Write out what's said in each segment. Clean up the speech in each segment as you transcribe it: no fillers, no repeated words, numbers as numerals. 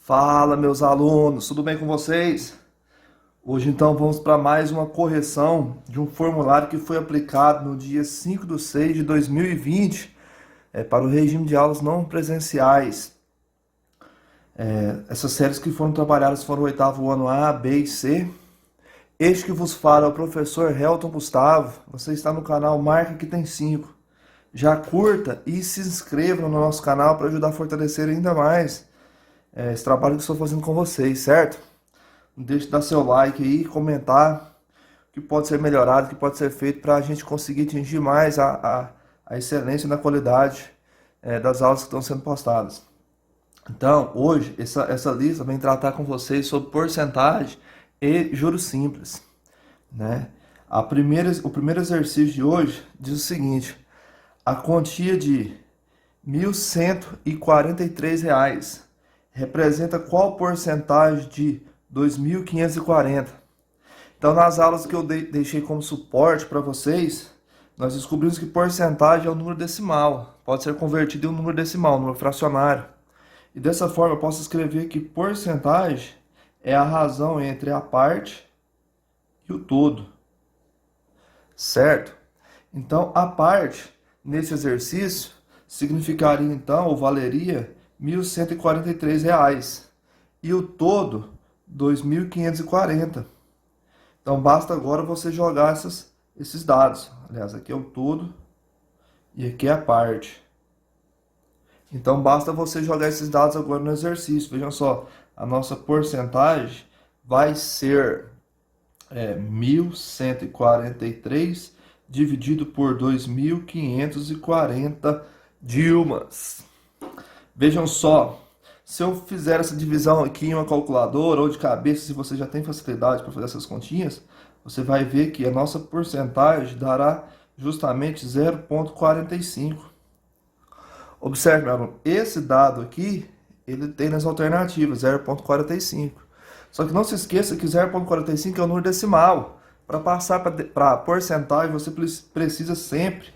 Fala, meus alunos, tudo bem com vocês? Hoje então vamos para mais uma correção de um formulário que foi aplicado no dia 5/6/2020 para o regime de aulas não presenciais. Essas séries que foram trabalhadas foram o oitavo ano A, B e C. Este que vos fala é o professor Helton Gustavo. Você está no canal Marca que tem 5. Já curta e se inscreva no nosso canal para ajudar a fortalecer ainda mais esse trabalho que eu estou fazendo com vocês, certo? Não deixe de dar seu like aí, comentar o que pode ser melhorado, o que pode ser feito para a gente conseguir atingir mais a excelência na qualidade das aulas que estão sendo postadas. Então, hoje, essa lista vem tratar com vocês sobre porcentagem e juros simples, né? O primeiro exercício de hoje diz o seguinte: a quantia de R$ 1.143 representa qual porcentagem de 2.540? Então, nas aulas que eu deixei como suporte para vocês, nós descobrimos que porcentagem é um número decimal, pode ser convertido em um número decimal, um número fracionário. E dessa forma eu posso escrever que porcentagem é a razão entre a parte e o todo, certo? Então, a parte, nesse exercício, significaria então, ou valeria, R$ 1.143. E o todo, 2.540. Então, basta agora você jogar esses dados. Aliás, aqui é o todo e aqui é a parte. Então, basta você jogar esses dados agora no exercício. Vejam só, a nossa porcentagem vai ser 1.143 dividido por 2.540 Dilmas. Vejam só, se eu fizer essa divisão aqui em uma calculadora ou de cabeça, se você já tem facilidade para fazer essas continhas, você vai ver que a nossa porcentagem dará justamente 0,45. Observe, meu aluno, esse dado aqui, ele tem nas alternativas 0,45. Só que não se esqueça que 0,45 é um número decimal. Para passar para a porcentagem, você precisa sempre,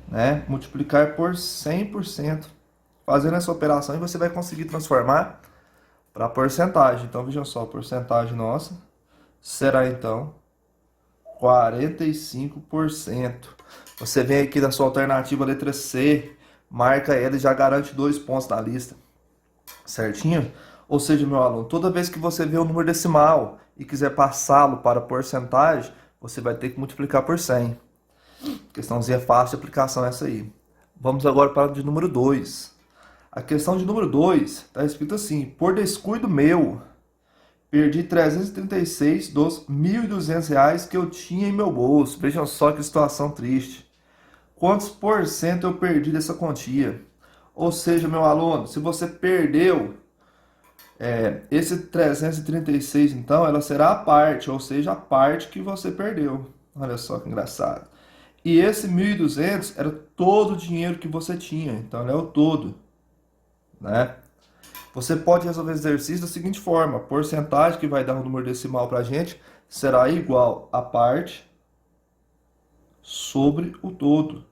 né, multiplicar por 100%. Fazendo essa operação e você vai conseguir transformar para porcentagem. Então, vejam só, a porcentagem nossa será, então, 45%. Você vem aqui na sua alternativa, letra C, marca ela e já garante 2 pontos na lista. Certinho? Ou seja, meu aluno, toda vez que você vê um número decimal e quiser passá-lo para porcentagem, você vai ter que multiplicar por 100. Questãozinha fácil de aplicação essa aí. Vamos agora para o de número 2. A questão de número 2 está escrito assim: por descuido meu, perdi 336 dos R$ 1.200 que eu tinha em meu bolso. Vejam só que situação triste. Quantos por cento eu perdi dessa quantia? Ou seja, meu aluno, se você perdeu esse 336, então, ela será a parte, ou seja, a parte que você perdeu. Olha só que engraçado. E esse 1.200 era todo o dinheiro que você tinha, então ele é o todo, né? Você pode resolver esse exercício da seguinte forma: a porcentagem que vai dar um número decimal para a gente será igual a parte sobre o todo.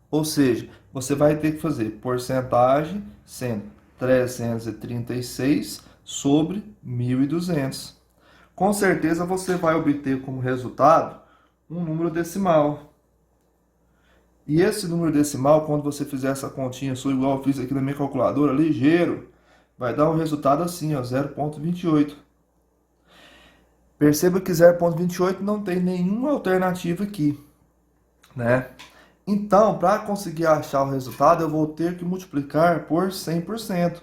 Ou seja, você vai ter que fazer porcentagem sendo 336 sobre 1.200. Com certeza você vai obter como resultado um número decimal. E esse número decimal, quando você fizer essa continha sua, igual eu fiz aqui na minha calculadora, ligeiro, vai dar um resultado assim, ó, 0,28. Perceba que 0,28 não tem nenhuma alternativa aqui, né? Então, para conseguir achar o resultado, eu vou ter que multiplicar por 100%,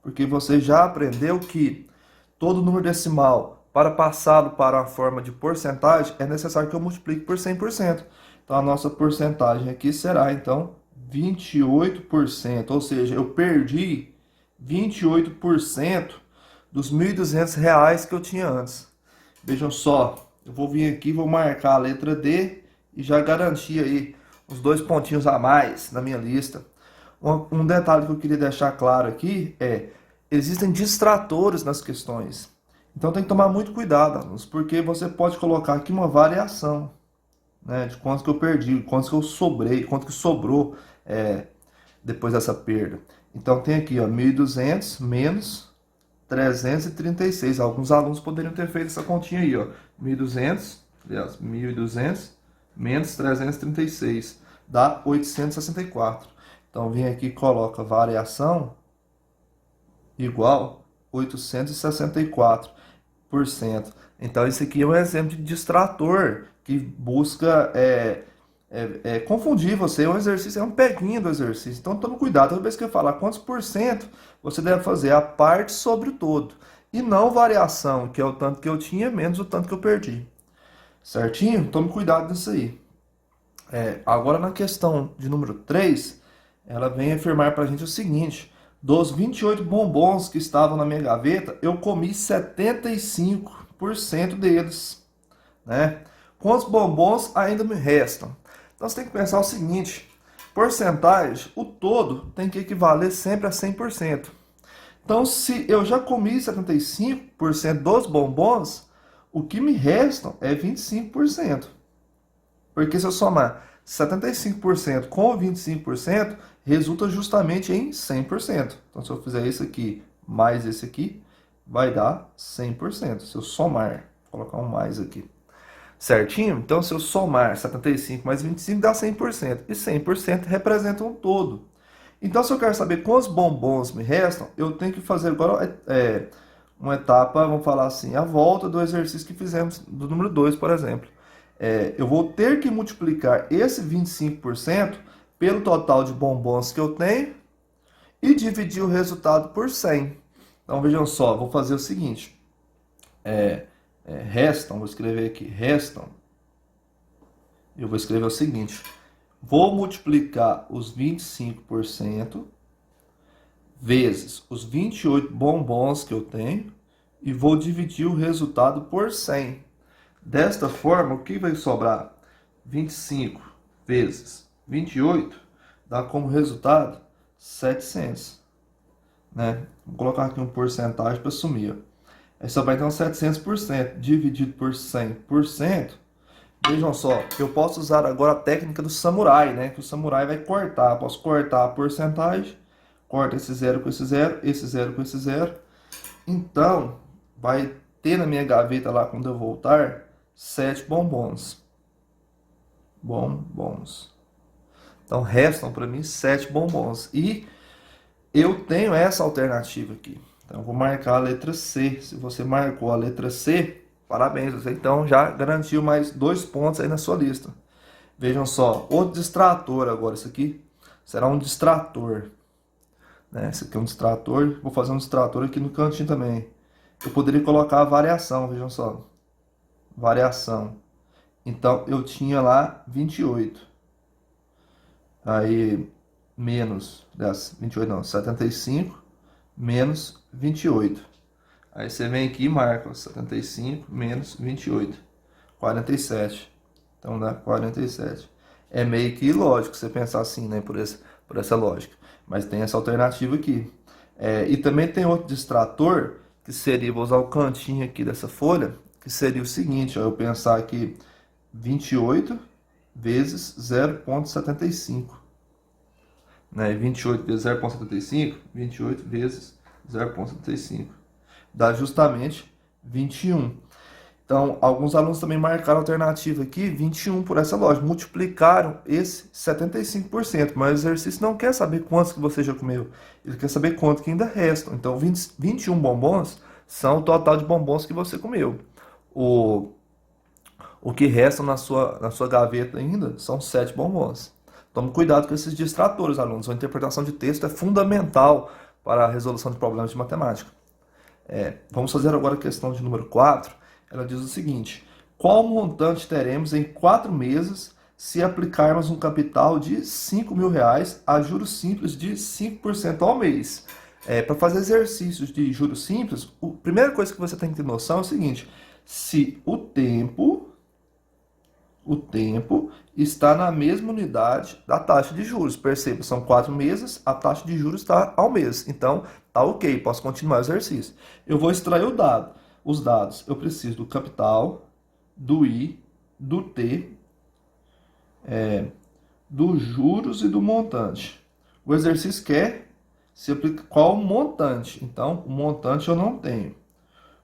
porque você já aprendeu que todo número decimal, para passá-lo para a forma de porcentagem, é necessário que eu multiplique por 100%. Então, a nossa porcentagem aqui será, então, 28%, ou seja, eu perdi 28% dos R$ 1.200 que eu tinha antes. Vejam só, eu vou vir aqui, vou marcar a letra D e já garantir aí os 2 pontinhos a mais na minha lista. Um detalhe que eu queria deixar claro aqui existem distratores nas questões. Então tem que tomar muito cuidado, alunos, porque você pode colocar aqui uma variação, né, de quanto que eu perdi, quanto que eu sobrei, quanto que sobrou depois dessa perda. Então tem aqui, ó, 1.200 menos 336. Alguns alunos poderiam ter feito essa continha aí, ó. 1.200, aliás, 1.200 menos 336 dá 864. Então, vem aqui e coloca variação igual 864%. Então, esse aqui é um exemplo de distrator que busca confundir você. É um exercício, é um peguinho do exercício. Então, tome cuidado. Toda vez que eu falar quantos por cento, você deve fazer a parte sobre o todo. E não variação, que é o tanto que eu tinha, menos o tanto que eu perdi. Certinho? Tome cuidado nisso aí. Agora, na questão de número 3, ela vem afirmar para a gente o seguinte: dos 28 bombons que estavam na minha gaveta, eu comi 75% deles, né? Quantos bombons ainda me restam? Então, você tem que pensar o seguinte: porcentagem, o todo tem que equivaler sempre a 100%. Então, se eu já comi 75% dos bombons, o que me restam é 25%. Porque se eu somar 75% com 25%, resulta justamente em 100%. Então, se eu fizer esse aqui mais esse aqui, vai dar 100%. Se eu somar, vou colocar um mais aqui. Certinho? Então, se eu somar 75 mais 25, dá 100%. E 100% representa um todo. Então, se eu quero saber quantos bombons me restam, eu tenho que fazer agora uma etapa, vamos falar assim, a volta do exercício que fizemos do número 2, por exemplo. Eu vou ter que multiplicar esse 25% pelo total de bombons que eu tenho e dividir o resultado por 100. Então, vejam só, vou fazer o seguinte. Restam, vou escrever aqui, restam. Eu vou escrever o seguinte. Vou multiplicar os 25% vezes os 28 bombons que eu tenho e vou dividir o resultado por 100. Desta forma, o que vai sobrar? 25 vezes 28 dá como resultado 700. Né? Vou colocar aqui um porcentagem para sumir. Aí só vai então 700% dividido por 100%. Vejam só, eu posso usar agora a técnica do samurai, né? Que o samurai vai cortar. Eu posso cortar a porcentagem, corta esse zero com esse zero, esse zero com esse zero. Então, vai ter na minha gaveta lá, quando eu voltar, 7 bombons. Bombons. Então, restam para mim 7 bombons. E eu tenho essa alternativa aqui. Então, eu vou marcar a letra C. Se você marcou a letra C, parabéns. Você então já garantiu mais 2 pontos aí na sua lista. Vejam só, outro distrator agora. Isso aqui será um distrator. Né? Esse aqui é um distrator. Vou fazer um distrator aqui no cantinho também. Eu poderia colocar a variação, vejam só. Variação. Então, eu tinha lá 28. Aí, menos 28 não, 75 menos 28. Aí você vem aqui e marca 75 menos 28. 47. Então, dá 47. É meio que ilógico você pensar assim, né? Por essa lógica. Mas tem essa alternativa aqui. E também tem outro distrator, que seria, vou usar o cantinho aqui dessa folha, que seria o seguinte, ó, eu pensar aqui 28 vezes 0,75. Né? 28 vezes 0,75, 28 vezes 0,75. Dá justamente 21. Então, alguns alunos também marcaram a alternativa aqui, 21 por essa lógica. Multiplicaram esse 75%, mas o exercício não quer saber quantos que você já comeu. Ele quer saber quanto que ainda restam. Então, 21 bombons são o total de bombons que você comeu. O que resta na sua gaveta ainda são 7 bombons. Tome cuidado com esses distratores, alunos. A interpretação de texto é fundamental para a resolução de problemas de matemática. Vamos fazer agora a questão de número 4. Ela diz o seguinte: qual montante teremos em 4 meses se aplicarmos um capital de R$5.000 a juros simples de 5% ao mês? Para fazer exercícios de juros simples, a primeira coisa que você tem que ter noção é o seguinte: se o tempo está na mesma unidade da taxa de juros. Perceba, são 4 meses, a taxa de juros está ao mês. Então, tá ok, posso continuar o exercício. Eu vou extrair os dados. Eu preciso do capital, do I, do T, dos juros e do montante. O exercício quer se aplica qual o montante. Então, o montante eu não tenho.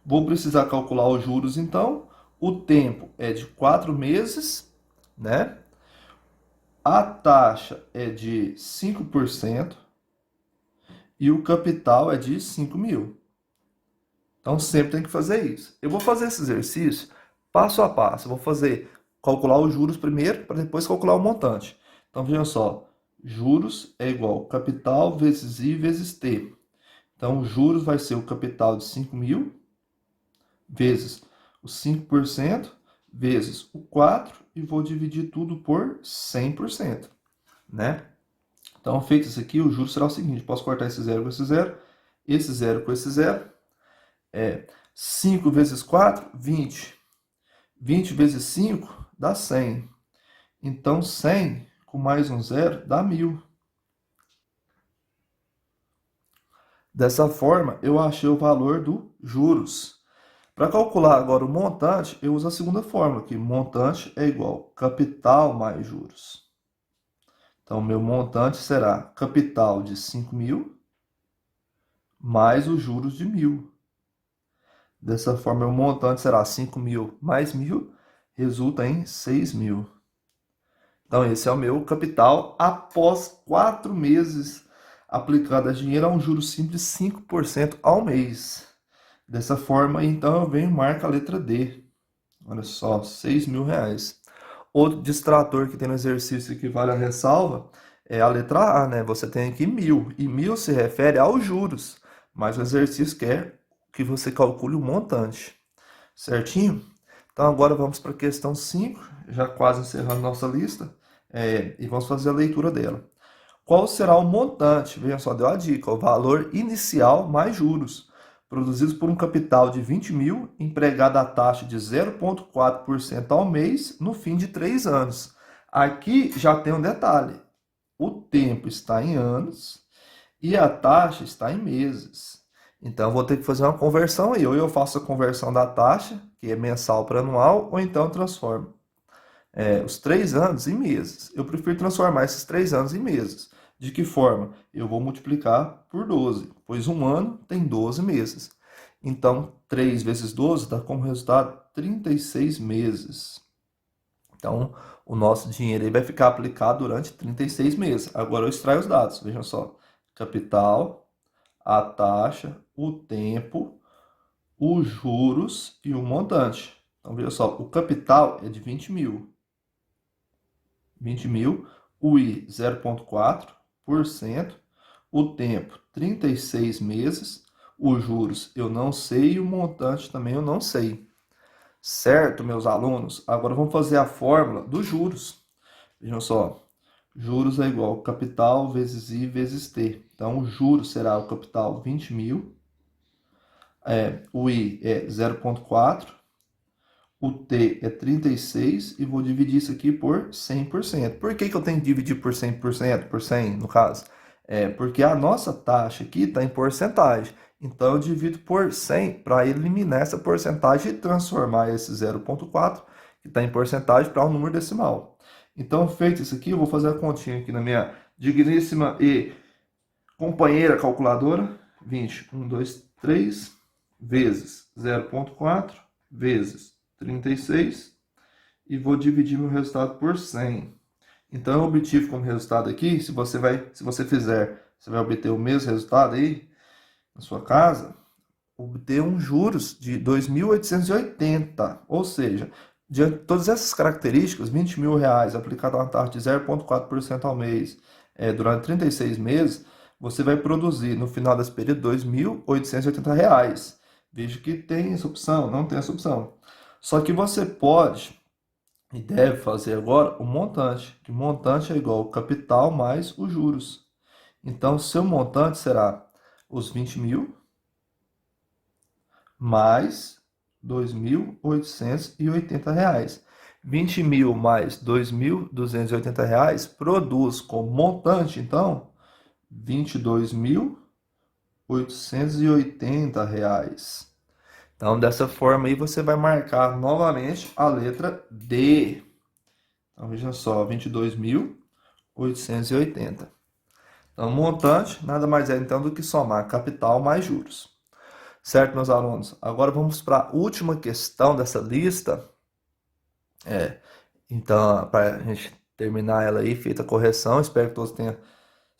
Vou precisar calcular os juros, então. O tempo é de 4 meses, né? A taxa é de 5% e o capital é de 5 mil. Então, sempre tem que fazer isso. Eu vou fazer esse exercício passo a passo. Eu vou calcular os juros primeiro, para depois calcular o montante. Então, veja só. Juros é igual capital vezes I vezes T. Então, os juros vai ser o capital de 5 mil vezes os 5% vezes o 4 e vou dividir tudo por 100%, né? Então, feito isso aqui, o juros será o seguinte, posso cortar esse zero com esse zero com esse zero, 5 vezes 4, 20. 20 vezes 5 dá 100. Então, 100 com mais um zero dá 1000. Dessa forma, eu achei o valor do juros. Para calcular agora o montante, eu uso a segunda fórmula, que montante é igual capital mais juros. Então, meu montante será capital de 5 mil mais os juros de 1000. Dessa forma, o montante será 5 mil mais 1000, resulta em 6 mil. Então, esse é o meu capital após 4 meses aplicado a dinheiro a um juro simples de 5% ao mês. Dessa forma, então, eu venho e marco a letra D. Olha só, 6 mil reais. Outro distrator que tem no exercício que vale a ressalva é a letra A, né? Você tem aqui 1000. E 1000 se refere aos juros. Mas o exercício quer que você calcule o montante. Certinho? Então, agora vamos para a questão 5, já quase encerrando nossa lista. E vamos fazer a leitura dela. Qual será o montante? Veja só, deu a dica. O valor inicial mais juros, produzidos por um capital de 20 mil, empregado a taxa de 0,4% ao mês no fim de 3 anos. Aqui já tem um detalhe. O tempo está em anos e a taxa está em meses. Então, vou ter que fazer uma conversão aí. Ou eu faço a conversão da taxa, que é mensal para anual, ou então eu transformo os 3 anos em meses. Eu prefiro transformar esses 3 anos em meses. De que forma? Eu vou multiplicar por 12, pois um ano tem 12 meses. Então, 3 vezes 12 dá como resultado 36 meses. Então, o nosso dinheiro aí vai ficar aplicado durante 36 meses. Agora eu extraio os dados, vejam só. Capital, a taxa, o tempo, os juros e o montante. Então, veja só, o capital é de 20 mil. 20 mil, o I 0,4%, o tempo 36 meses, os juros eu não sei e o montante também eu não sei. Certo, meus alunos? Agora vamos fazer a fórmula dos juros. Vejam só, juros é igual capital vezes I vezes T. Então, o juros será o capital 20 mil, o I é 0,4%, o T é 36 e vou dividir isso aqui por 100%. Por que eu tenho que dividir por 100%? Por 100, no caso? Porque a nossa taxa aqui está em porcentagem. Então, eu divido por 100 para eliminar essa porcentagem e transformar esse 0,4, que está em porcentagem, para um número decimal. Então, feito isso aqui, eu vou fazer a continha aqui na minha digníssima e companheira calculadora. 20, 1, 2, 3, vezes 0,4, vezes 36 e vou dividir meu resultado por 100. Então, eu obtive como resultado aqui, se você fizer, você vai obter o mesmo resultado aí na sua casa, obter um juros de 2.880, ou seja, diante de todas essas características, 20 mil reais aplicado a uma taxa de 0,4% ao mês durante 36 meses, você vai produzir no final desse período 2.880 reais. Veja que tem essa opção, não tem essa opção. Só que você pode e deve fazer agora o montante, que montante é igual ao capital mais os juros. Então, seu montante será os 20 mil mais 2.880 reais. 20 mil mais 2.280 reais produz como montante, então, 22.880 reais. Então, dessa forma aí, você vai marcar novamente a letra D. Então, veja só, 22.880. Então, montante nada mais é então do que somar capital mais juros. Certo, meus alunos? Agora vamos para a última questão dessa lista. Então, para a gente terminar ela aí, feita a correção, espero que todos tenham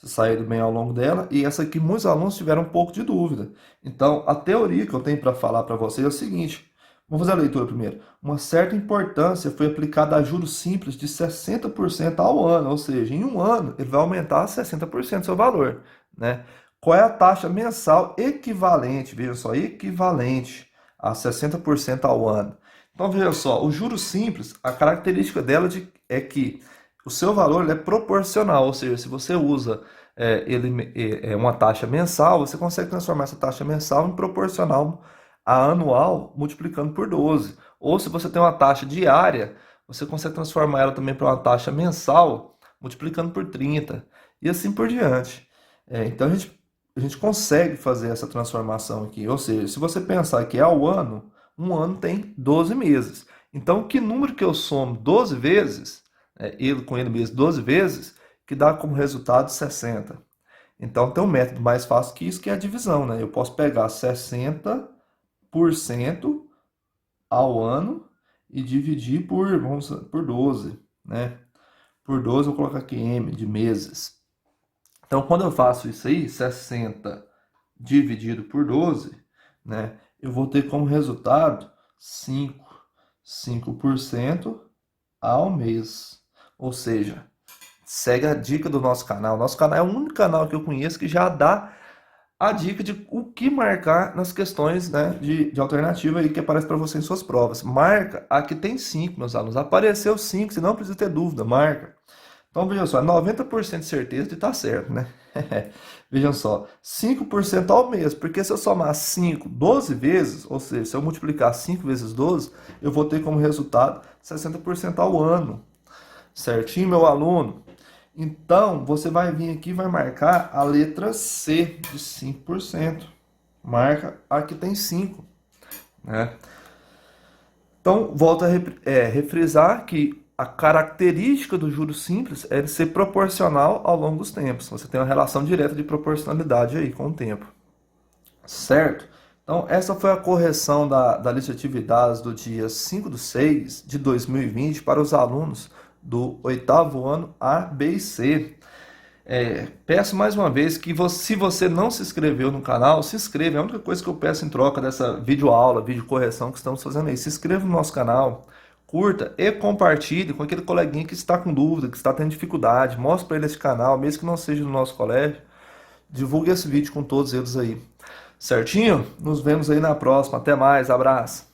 saído bem ao longo dela. E essa aqui, muitos alunos tiveram um pouco de dúvida. Então, a teoria que eu tenho para falar para vocês é o seguinte. Vamos fazer a leitura primeiro. Uma certa importância foi aplicada a juros simples de 60% ao ano, ou seja, em um ano ele vai aumentar 60% seu valor, né? Qual é a taxa mensal equivalente, veja só, equivalente a 60% ao ano? Então, veja só, o juros simples, a característica dela é que o seu valor é proporcional, ou seja, se você usa uma taxa mensal, você consegue transformar essa taxa mensal em proporcional a anual multiplicando por 12. Ou se você tem uma taxa diária, você consegue transformar ela também para uma taxa mensal multiplicando por 30 e assim por diante. Então a gente consegue fazer essa transformação aqui. Ou seja, se você pensar que é ao ano, um ano tem 12 meses. Então, que número que eu somo 12 vezes, ele com ele mesmo 12 vezes, que dá como resultado 60. Então, tem um método mais fácil que isso, que é a divisão, né? Eu posso pegar 60% ao ano e dividir por 12, né? Por 12 eu vou colocar aqui M de meses. Então, quando eu faço isso aí, 60 dividido por 12, né? Eu vou ter como resultado 5% ao mês. Ou seja, segue a dica do nosso canal. Nosso canal é o único canal que eu conheço que já dá a dica de o que marcar nas questões, né, de alternativa aí que aparece para você em suas provas. Marca, aqui tem 5, meus alunos. Apareceu 5, você não precisa ter dúvida, marca. Então, vejam só, 90% de certeza de estar certo, né? Vejam só, 5% ao mês, porque se eu somar 5 12 vezes, ou seja, se eu multiplicar 5 vezes 12, eu vou ter como resultado 60% ao ano. Certinho, meu aluno? Então, você vai vir aqui e vai marcar a letra C de 5%. Marca, aqui tem 5, né? Então, volto a refrisar que a característica do juros simples é ele ser proporcional ao longo dos tempos. Você tem uma relação direta de proporcionalidade aí com o tempo. Certo? Então, essa foi a correção da lista de atividades do dia 5/6 de 2020 para os alunos do 8º ano A, B e C. Peço mais uma vez que se você não se inscreveu no canal, se inscreva. É a única coisa que eu peço em troca dessa videoaula, vídeo correção que estamos fazendo aí. Se inscreva no nosso canal, curta e compartilhe com aquele coleguinha que está com dúvida, que está tendo dificuldade. Mostre para ele esse canal, mesmo que não seja no nosso colégio. Divulgue esse vídeo com todos eles aí. Certinho? Nos vemos aí na próxima. Até mais. Abraço.